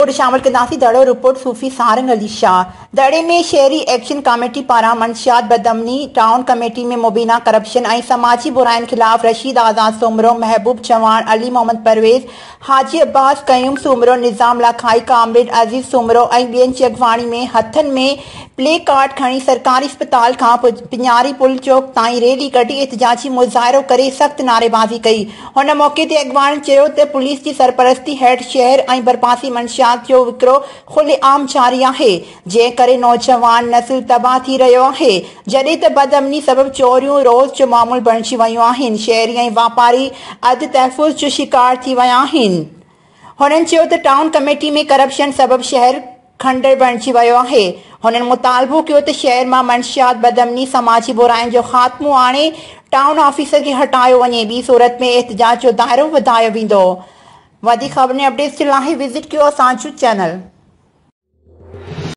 Report शामिल कंदासीं। Daro report सूफ़ी सारंग अली शाह। दड़े में शहरी एक्शन कमेटी पारां मंशियात बदअमनी, टाउन कमेटी में मुबीना करप्शन ऐं समाजी बुराइन खिलाफ रशीद आज़ाद सूमरो, महबूब चवाण, अली मोहम्मद परवेज़, हाजी अब्बास कयूम सूमरो, निज़ाम लाखाई, कामरेड अज़ीज़ सूमरो ऐं ॿियनि जी अॻवानी में हथनि में प्ले कार्ड खणी सरकारी अस्पताल खां पिञारी पुल चौक ताईं रैली कढी एहतिजाजी मुज़ाहिरो करे सख़्त नारेबाज़ी कई। हुन मौक़े ते अॻवान चयो त पुलिस जी सरपरस्ती हेठि शहर ऐं बरपासी मंशियात जो विकिरो खुलेआम जारी आहे, जंहिं करे नौजवान नस्ल तबाह थी रहियो आहे, जॾहिं त बदअमनी सबबि चोरियूं रोज़ जो मामूल बणिजी वियूं आहिनि। शहरी ऐं वापारी अद तहफ़ुज़ जो शिकार थी विया आहिनि। हुननि चयो त टाउन कमेटी में करप्शन सबबि शहर खंडर बणिजी वियो आहे। हुननि मुतालबो कयो त शहर मां मंशियात बदअमनी समाजी बुराइनि जो ख़ात्मो आणे टाउन ऑफिसर खे हटायो वञे, ॿी सूरत में एहतिजाज जो दायरो वधायो वेंदो। वधीक ख़बरनि अपडेट्स जे लाइ विज़िट कयो असांजो चैनल।